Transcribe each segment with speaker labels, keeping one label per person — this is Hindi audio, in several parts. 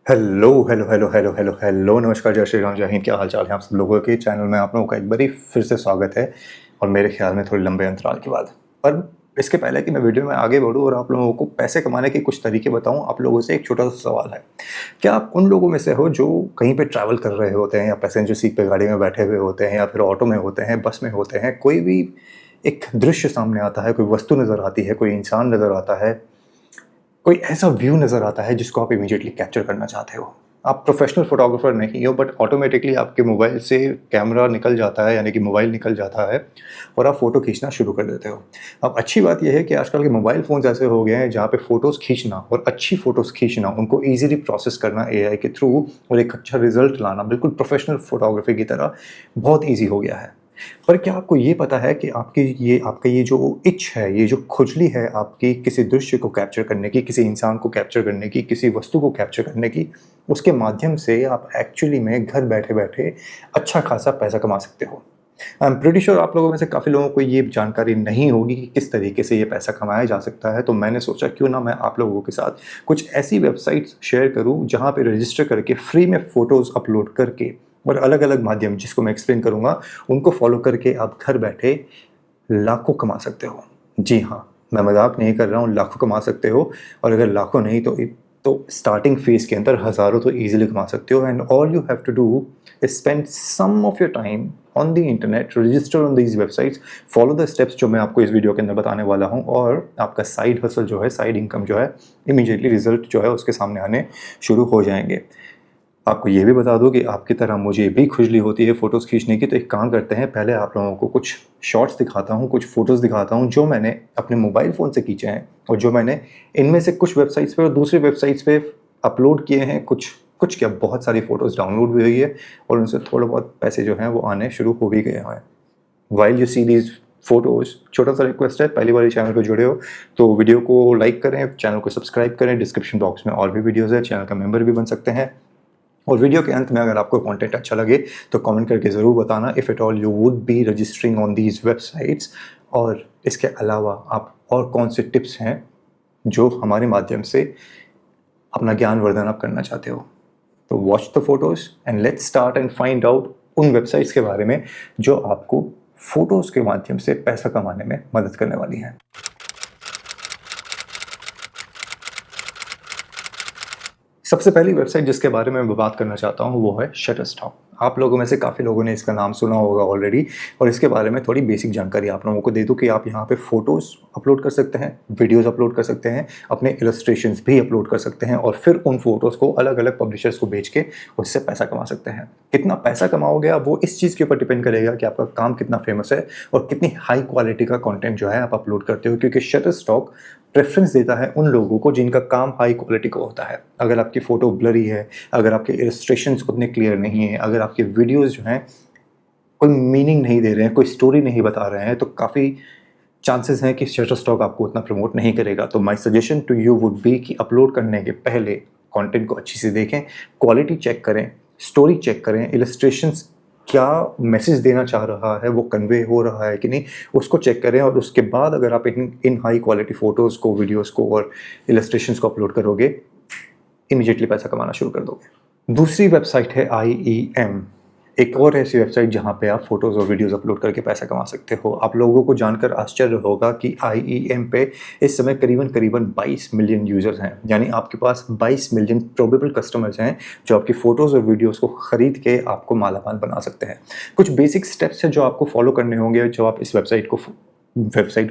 Speaker 1: Hello hello hello hello hello hello नमस्कार, जय श्री राम, जय हिंद। क्या हाल चाल है आप सब लोगों के। चैनल में आप लोगों का एक बारी फिर से स्वागत है, और मेरे ख्याल में थोड़ी लंबे अंतराल के बाद। पर इसके पहले कि मैं वीडियो में आगे बढ़ूँ और आप लोगों को पैसे कमाने के कुछ तरीके बताऊं, आप लोगों से एक छोटा सा सवाल है। क्या आप उन लोगों में से हो जो कहीं पे ट्रैवल कर रहे होते हैं, या पैसेंजर सीट पे गाड़ी में बैठे हुए होते हैं, या फिर ऑटो में होते हैं, बस में होते हैं, कोई भी एक दृश्य सामने आता है, कोई वस्तु नज़र आती है, कोई इंसान नज़र आता है, कोई ऐसा व्यू नज़र आता है जिसको आप इमीडिएटली कैप्चर करना चाहते हो। आप प्रोफेशनल फोटोग्राफर नहीं हो, बट ऑटोमेटिकली आपके मोबाइल से कैमरा निकल जाता है, यानी कि मोबाइल निकल जाता है, और आप फ़ोटो खींचना शुरू कर देते हो। अब अच्छी बात यह है कि आजकल के मोबाइल फ़ोन्स ऐसे हो गए हैं जहाँ पे फ़ोटोज़ खींचना और अच्छी फ़ोटोज़ खींचना, उनको ईज़िली प्रोसेस करना एआई के थ्रू, और एक अच्छा रिज़ल्ट लाना बिल्कुल प्रोफेशनल फ़ोटोग्राफी की तरह बहुत ईज़ी हो गया है। पर क्या आपको ये पता है कि आपका ये जो इच्छ है, ये जो खुजली है आपकी किसी दृश्य को कैप्चर करने की, किसी इंसान को कैप्चर करने की, किसी वस्तु को कैप्चर करने की, उसके माध्यम से आप एक्चुअली में घर बैठे-बैठे अच्छा खासा पैसा कमा सकते हो। आई एम प्रिटी श्योर आप लोगों में से काफ़ी लोगों को ये जानकारी नहीं होगी कि किस तरीके से ये पैसा कमाया जा सकता है, तो मैंने सोचा क्यों ना मैं आप लोगों के साथ कुछ ऐसी वेबसाइट्स शेयर करूँ जहाँ पे रजिस्टर करके फ्री में फ़ोटोज़ अपलोड करके, और अलग-अलग माध्यम जिसको मैं एक्सप्लेन करूँगा, उनको फॉलो करके आप घर बैठे लाखों कमा सकते हो। जी हाँ, मैं मज़ाक नहीं कर रहा हूँ, लाखों कमा सकते हो। और अगर लाखों नहीं तो स्टार्टिंग फ़ेज़ के अंदर हज़ारों तो ईज़िली कमा सकते हो। And all you have to do is spend some of your time on the internet, register on these websites, follow the steps जो मैं आपको इस वीडियो के अंदर बताने वाला हूँ, और आपका साइड हसल जो है, साइड इनकम जो है, इमीडिएटली रिज़ल्ट जो है उसके सामने आने शुरू हो जाएँगे। आपको ये भी बता दूँ कि आपकी तरह मुझे भी खुजली होती है फ़ोटोज़ खींचने की, तो एक काम करते हैं, पहले आप लोगों को कुछ शॉट्स दिखाता हूँ, कुछ फ़ोटोज़ दिखाता हूँ जो मैंने अपने मोबाइल फ़ोन से खींचे हैं, और जो मैंने इनमें से कुछ वेबसाइट्स पे और दूसरी वेबसाइट्स पे अपलोड किए हैं। कुछ क्या, बहुत सारी फ़ोटोज़ डाउनलोड भी हुई है, और उनसे थोड़े बहुत पैसे जो हैं वो आने शुरू हो भी गए हैं। While you see these photos, छोटा-सा रिक्वेस्ट है, पहली बार इस चैनल पे जुड़े हो तो वीडियो को लाइक करें, चैनल को सब्सक्राइब करें, डिस्क्रिप्शन बॉक्स में और भी वीडियोज़ है, चैनल का मेंबर भी बन सकते हैं। और वीडियो के अंत में अगर आपको कंटेंट अच्छा लगे तो कमेंट करके ज़रूर बताना if at all you would B registering on these websites. और इसके अलावा आप और कौन से टिप्स हैं जो हमारे माध्यम से अपना ज्ञान वर्धन आप करना चाहते हो। तो watch the photos and let's start and find out उन वेबसाइट्स के बारे में जो आपको फ़ोटोज़ के माध्यम से पैसा कमाने में मदद करने वाली हैं। सबसे पहली वेबसाइट जिसके बारे में मैं बात करना चाहता हूँ वो है शटरस्टॉक। आप लोगों में से काफ़ी लोगों ने इसका नाम सुना होगा ऑलरेडी, और इसके बारे में थोड़ी बेसिक जानकारी आप लोगों को दे दूँ कि आप यहाँ पे फ़ोटोज़ अपलोड कर सकते हैं, वीडियोज़ अपलोड कर सकते हैं, अपने इलस्ट्रेशंस भी अपलोड कर सकते हैं, और फिर उन फ़ोटोज़ को अलग-अलग पब्लिशर्स को बेच के उससे पैसा कमा सकते हैं। कितना पैसा कमाओगे आप, वो इस चीज़ के ऊपर डिपेंड करेगा कि आपका काम कितना फेमस है और कितनी हाई क्वालिटी का कंटेंट जो है आप अपलोड करते हो, क्योंकि शटरस्टॉक प्रेफ़रेंस देता है उन लोगों को जिनका काम हाई क्वालिटी का होता है। अगर आपकी फ़ोटो ब्लरी है, अगर आपके इलस्ट्रेशंस उतने क्लियर नहीं हैं, अगर आपके वीडियोज़ जो हैं कोई मीनिंग नहीं दे रहे हैं, कोई स्टोरी नहीं बता रहे हैं, तो काफ़ी चांसेस हैं कि शटरस्टॉक आपको उतना प्रमोट नहीं करेगा। तो my suggestion to you would be कि अपलोड करने के पहले कंटेंट को अच्छे से देखें, क्वालिटी चेक करें, स्टोरी चेक करें, इलस्ट्रेशंस क्या मैसेज देना चाह रहा है, वो कन्वे हो रहा है कि नहीं, उसको चेक करें। और उसके बाद अगर आप इन हाई क्वालिटी फ़ोटोज़ को, वीडियोज़ को और इलस्ट्रेशंस को अपलोड करोगे, इमीडिएटली पैसा कमाना शुरू कर दोगे। दूसरी वेबसाइट है आईईएम। एक और ऐसी वेबसाइट जहाँ पे आप फ़ोटोज़ और वीडियोज़ अपलोड करके पैसा कमा सकते हो। आप लोगों को जानकर आश्चर्य होगा कि आईईएम पे इस समय करीबन 22 मिलियन यूज़र्स हैं। यानी आपके पास 22 मिलियन प्रोबेबल कस्टमर्स हैं जो आपकी फ़ोटोज़ और वीडियोज़ को ख़रीद के आपको मालामाल बना सकते हैं। कुछ बेसिक स्टेप्स हैं जो आपको फ़ॉलो करने होंगे जब आप इस वेबसाइट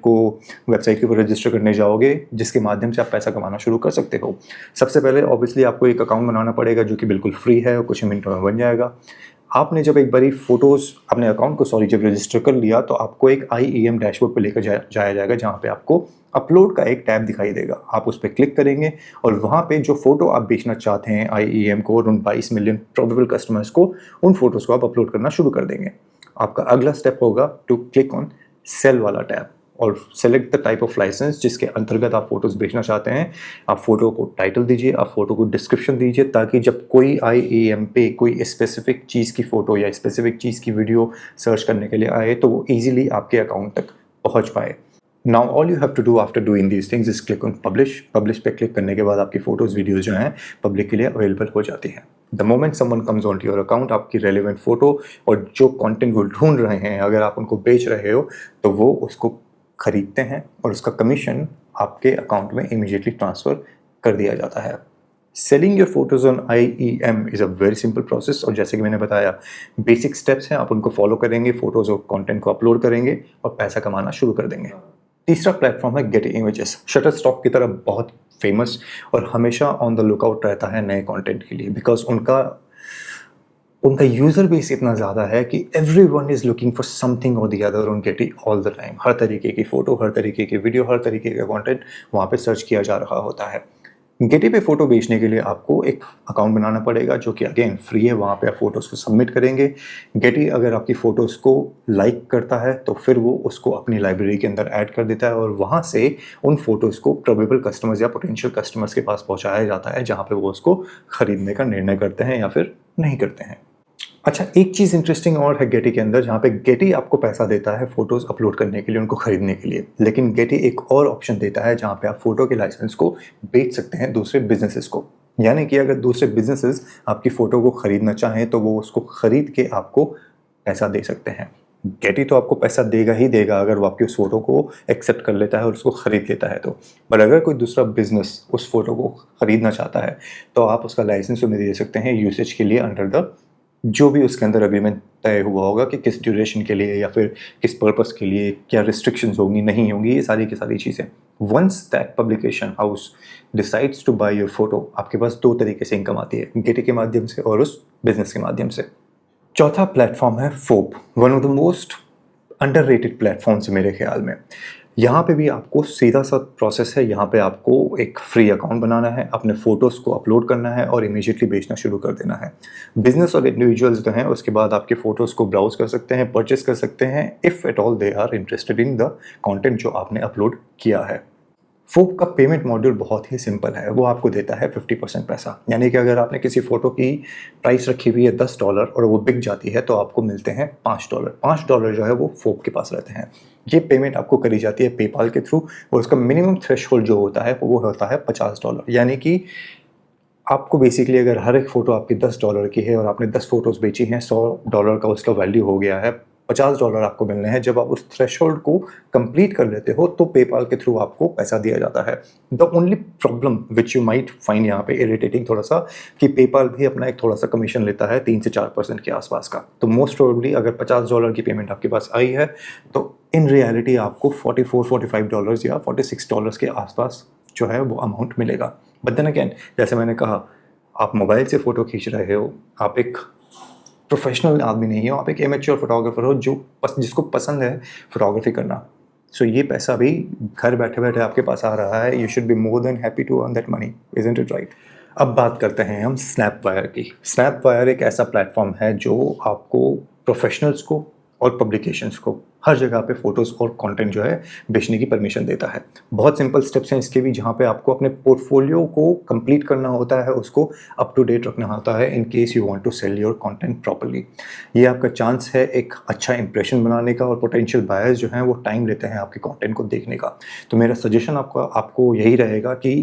Speaker 1: के ऊपर रजिस्टर करने जाओगे, जिसके माध्यम से आप पैसा कमाना शुरू कर सकते हो। सबसे पहले ऑब्वियसली आपको एक अकाउंट बनाना पड़ेगा जो कि बिल्कुल फ्री है और कुछ मिनटों में बन जाएगा। आपने जब एक बारी फ़ोटोज़ अपने अकाउंट को जब रजिस्टर कर लिया, तो आपको एक आईईएम डैशबोर्ड पे लेकर जाया जाएगा जहाँ पे आपको अपलोड का एक टैब दिखाई देगा। आप उस पे क्लिक करेंगे और वहाँ पे जो फ़ोटो आप बेचना चाहते हैं आईईएम को और उन 22 मिलियन प्रोबेबल कस्टमर्स को, उन फ़ोटोज़ को आप अपलोड करना शुरू कर देंगे। आपका अगला स्टेप होगा टू क्लिक ऑन सेल वाला टैब और select the type of license जिसके अंतर्गत आप फ़ोटोज़ बेचना चाहते हैं। आप फ़ोटो को टाइटल दीजिए, आप फ़ोटो को डिस्क्रिप्शन दीजिए, ताकि जब कोई आईईएम पे कोई स्पेसिफिक चीज़ की फ़ोटो या स्पेसिफिक चीज़ की वीडियो सर्च करने के लिए आए तो वो ईज़िली आपके अकाउंट तक पहुँच पाए। Now all you have to do after doing these things is click on publish. Publish पे क्लिक करने के बाद आपकी फोटोज़ वीडियोज़ जो हैं पब्लिक के लिए अवेलेबल हो जाती हैं। The moment someone comes on to your account, आपकी रेलिवेंट फ़ोटो और जो कंटेंट वो ढूंढ रहे हैं, अगर आप उनको बेच रहे हो तो वो उसको खरीदते हैं और उसका कमीशन आपके अकाउंट में इमीडिएटली ट्रांसफ़र कर दिया जाता है। Selling your photos on IEM is a very simple process, और जैसे कि मैंने बताया बेसिक स्टेप्स हैं, आप उनको फॉलो करेंगे, फोटोज़ और कंटेंट को अपलोड करेंगे और पैसा कमाना शुरू कर देंगे। तीसरा प्लेटफॉर्म है गेटी इमेजेस। शटरस्टॉक की तरह बहुत फेमस और हमेशा ऑन द लुकआउट रहता है नए कंटेंट के लिए, बिकॉज उनका यूज़र बेस इतना ज़्यादा है कि everyone is looking for something और the other on Getty all the time. हर तरीके की फ़ोटो, हर तरीके की वीडियो, हर तरीके का कंटेंट वहाँ पे सर्च किया जा रहा होता है। गेटी पे फ़ोटो बेचने के लिए आपको एक अकाउंट बनाना पड़ेगा, जो कि अगेन फ्री है। वहाँ पे आप फ़ोटोज़ को सबमिट करेंगे। गेटी अगर आपकी फ़ोटोज़ को लाइक करता है तो फिर वो उसको अपनी लाइब्रेरी के अंदर ऐड कर देता है और वहाँ से उन फ़ोटोज़ को प्रोबेबल कस्टमर्स या पोटेंशियल कस्टमर्स के पास पहुँचाया जाता है, जहाँ पे वो उसको ख़रीदने का निर्णय करते हैं या फिर नहीं करते हैं। अच्छा, एक चीज़ इंटरेस्टिंग और है गेटी के अंदर, जहाँ पे गेटी आपको पैसा देता है फ़ोटोज़ अपलोड करने के लिए, उनको खरीदने के लिए, लेकिन गेटी एक और ऑप्शन देता है जहाँ पे आप फ़ोटो के लाइसेंस को बेच सकते हैं दूसरे बिजनेसेस को। यानी कि अगर दूसरे बिजनेसेस आपकी फ़ोटो को ख़रीदना चाहें तो वो उसको ख़रीद के आपको पैसा दे सकते हैं। गेटी तो आपको पैसा देगा ही देगा अगर वो आपकी उस फ़ोटो को एक्सेप्ट कर लेता है और उसको ख़रीद लेता है तो। पर अगर कोई दूसरा बिजनेस उस फ़ोटो को ख़रीदना चाहता है तो आप उसका लाइसेंस उन्हें दे सकते हैं यूसेज के लिए, अंडर द जो भी उसके अंदर एग्रीमेंट तय हुआ होगा कि किस ड्यूरेशन के लिए या फिर किस पर्पस के लिए, क्या रिस्ट्रिक्शंस होंगी, नहीं होंगी, ये सारी की सारी चीज़ें। Once that publication house decides to buy your photo, आपके पास दो तरीके से इनकम आती है, गेटी के माध्यम से और उस बिजनेस के माध्यम से। चौथा प्लेटफॉर्म है Foap, one of the most underrated platforms मेरे ख्याल में। यहाँ पे भी आपको सीधा सा प्रोसेस है। यहाँ पे आपको एक फ्री अकाउंट बनाना है, अपने फ़ोटोज़ को अपलोड करना है और इमीडिएटली बेचना शुरू कर देना है। बिजनेस और इंडिविजुअल्स जो हैं उसके बाद आपके फ़ोटोज़ को ब्राउज़ कर सकते हैं, परचेस कर सकते हैं, if at all they are interested in the content जो आपने अपलोड किया है। फोप का पेमेंट मॉड्यूल बहुत ही सिंपल है, वो आपको देता है 50% पैसा। यानी कि अगर आपने किसी फ़ोटो की प्राइस रखी हुई है $10 और वो बिक जाती है तो आपको मिलते हैं $5। $5 जो है वो फोप के पास रहते हैं। ये पेमेंट आपको करी जाती है पेपाल के थ्रू और उसका मिनिमम थ्रेशहोल्ड जो होता है वो होता है $50। यानी कि आपको बेसिकली अगर हर एक फ़ोटो आपकी $10 की है और आपने 10 फ़ोटोज़ बेची हैं, $100 का उसका वैल्यू हो गया है, $50 आपको मिलने हैं। जब आप उस थ्रेशहोल्ड को कंप्लीट कर लेते हो तो पेपाल के थ्रू आपको पैसा दिया जाता है। The only problem which you might find यहाँ पे इरिटेटिंग थोड़ा सा, कि पेपाल भी अपना एक थोड़ा सा कमीशन लेता है 3 से 4% के आसपास का। तो मोस्ट प्रोबेबली अगर $50 की पेमेंट आपके पास आई है तो इन रियलिटी आपको $44-45 या $46 के आसपास जो है वो अमाउंट मिलेगा। बट देन अगेन, जैसे मैंने कहा, आप मोबाइल से फ़ोटो खींच रहे हो, आप एक प्रोफेशनल आदमी नहीं हो, आप एक एमेच्योर फोटोग्राफर हो जिसको पसंद है फोटोग्राफी करना। सो ये पैसा भी घर बैठे बैठे आपके पास आ रहा है। You should be more than happy to earn that money, isn't it right? अब बात करते हैं हम स्नैपवायर की। स्नैपवायर एक ऐसा प्लेटफॉर्म है जो आपको प्रोफेशनल्स को और पब्लिकेशंस को हर जगह पे फ़ोटोज़ और कंटेंट जो है बेचने की परमिशन देता है। बहुत सिंपल स्टेप्स हैं इसके भी, जहाँ पे आपको अपने पोर्टफोलियो को कंप्लीट करना होता है, उसको अप टू डेट रखना होता है in case you want to sell your content properly. ये आपका चांस है एक अच्छा इंप्रेशन बनाने का, और पोटेंशियल बायर्स जो हैं वो टाइम लेते हैं आपके कंटेंट को देखने का। तो मेरा सजेशन आपको यही रहेगा कि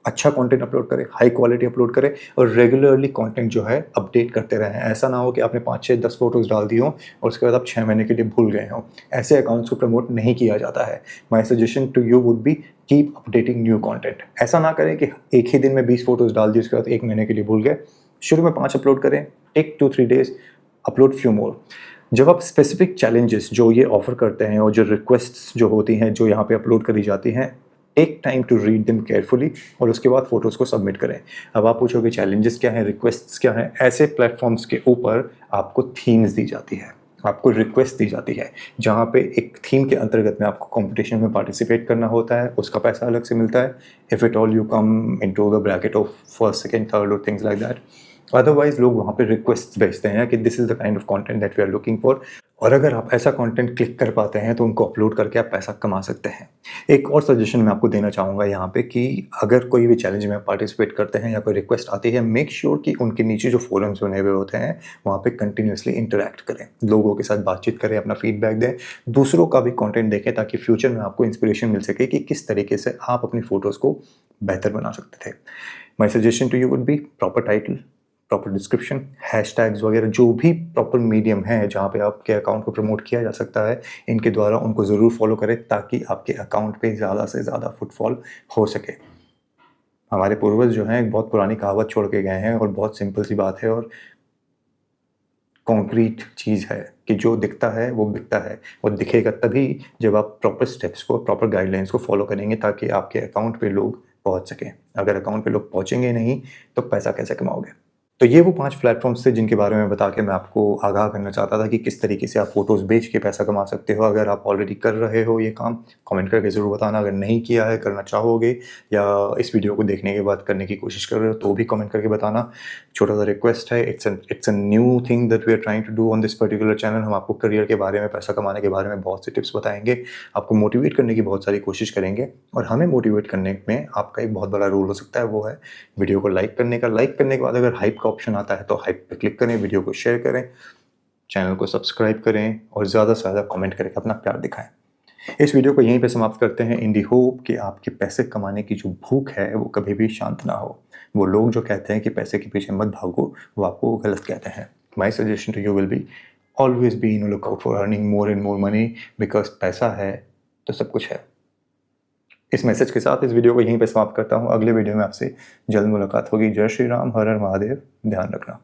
Speaker 1: अच्छा कंटेंट अपलोड करें, हाई क्वालिटी अपलोड करें और रेगुलरली कंटेंट जो है अपडेट करते रहें। ऐसा ना हो कि आपने 5, 6, 10 फोटोज़ डाल दी हो और उसके बाद आप 6 महीने के लिए भूल गए हों। ऐसे अकाउंट्स को प्रमोट नहीं किया जाता है। My suggestion to you would be keep updating new content. ऐसा ना करें कि एक ही दिन में 20 फोटोज़ डाल दी, उसके बाद 1 महीने के लिए भूल गए। शुरू में 5 अपलोड करें, take 2-3 days, upload few more. जब आप स्पेसिफिक चैलेंजेस जो ये ऑफ़र करते हैं और जो रिक्वेस्ट्स जो होती हैं जो यहाँ पे अपलोड करी जाती हैं, take time to read them carefully और उसके बाद फ़ोटोज़ को सबमिट करें। अब आप पूछोगे चैलेंजेस क्या हैं, रिक्वेस्ट्स क्या हैं? ऐसे प्लेटफॉर्म्स के ऊपर आपको थीम्स दी जाती है, आपको रिक्वेस्ट दी जाती है, जहाँ पे एक थीम के अंतर्गत में आपको कंपटीशन में पार्टिसिपेट करना होता है, उसका पैसा अलग से मिलता है। If it all you come into the bracket of first, second, third और थिंग्स लाइक दैट। अदरवाइज लोग वहाँ पे रिक्वेस्ट भेजते हैं कि this is the kind of content that we are looking for. और अगर आप ऐसा कंटेंट क्लिक कर पाते हैं तो उनको अपलोड करके आप पैसा कमा सकते हैं। एक और सजेशन मैं आपको देना चाहूँगा यहाँ पे कि अगर कोई भी चैलेंज में पार्टिसिपेट करते हैं या कोई रिक्वेस्ट आती है, मेक श्योर कि उनके नीचे जो फोरम्स बने हुए होते हैं वहाँ पे कंटिन्यूअसली इंटरेक्ट करें, लोगों के साथ बातचीत करें, अपना फीडबैक दें, दूसरों का भी कंटेंट देखें ताकि फ्यूचर में आपको इंस्पिरेशन मिल सके कि किस तरीके से आप अपनी फ़ोटोज़ को बेहतर बना सकते थे। My suggestion to you would be proper title, proper description, hashtags वगैरह जो भी प्रॉपर मीडियम है जहाँ पे आपके अकाउंट को प्रमोट किया जा सकता है, इनके द्वारा उनको ज़रूर फॉलो करें ताकि आपके अकाउंट पे ज़्यादा से ज़्यादा फुटफॉल हो सके। हमारे पूर्वज जो हैं एक बहुत पुरानी कहावत छोड़ के गए हैं और बहुत सिंपल सी बात है और कॉन्क्रीट चीज़ है कि जो दिखता है वो बिकता है, और दिखेगा तभी जब आप प्रॉपर स्टेप्स को, प्रॉपर गाइडलाइंस को फॉलो करेंगे ताकि आपके अकाउंट पे लोग पहुँच सकें। अगर अकाउंट पे लोग पहुँचेंगे नहीं तो पैसा कैसे कमाओगे? तो ये वो 5 प्लेटफ़ॉर्म्स थे जिनके बारे में बता के मैं आपको आगाह करना चाहता था कि किस तरीके से आप फ़ोटोज़ बेच के पैसा कमा सकते हो। अगर आप ऑलरेडी कर रहे हो ये काम, कमेंट करके ज़रूर बताना। अगर नहीं किया है, करना चाहोगे या इस वीडियो को देखने के बाद करने की कोशिश कर रहे हो तो भी कमेंट करके बताना। छोटा-सा रिक्वेस्ट है, it's a new thing that we are trying to do on this particular channel. हम आपको करियर के बारे में, पैसा कमाने के बारे में बहुत से टिप्स बताएँगे, आपको मोटिवेट करने की बहुत सारी कोशिश करेंगे और हमें मोटिवेट करने में आपका एक बहुत बड़ा रोल हो सकता है, वो है वीडियो को लाइक करने का। लाइक करने के बाद अगर हाइप का ऑप्शन आता है तो हाइप पे क्लिक करें, वीडियो को शेयर करें, चैनल को सब्सक्राइब करें और ज़्यादा से ज़्यादा कमेंट करके अपना प्यार दिखाएं। इस वीडियो को यहीं पे समाप्त करते हैं इन दी होप कि आपके पैसे कमाने की जो भूख है वो कभी भी शांत ना हो। वो लोग जो कहते हैं कि पैसे के पीछे मत भागो, वो आपको गलत कहते हैं। My suggestion to you will be always be in look out for earning more and more money, because पैसा है तो सब कुछ है। इस मैसेज के साथ इस वीडियो को यहीं पे समाप्त करता हूँ। अगले वीडियो में आपसे जल्द मुलाकात होगी। जय श्री राम, हर हर महादेव। ध्यान रखना।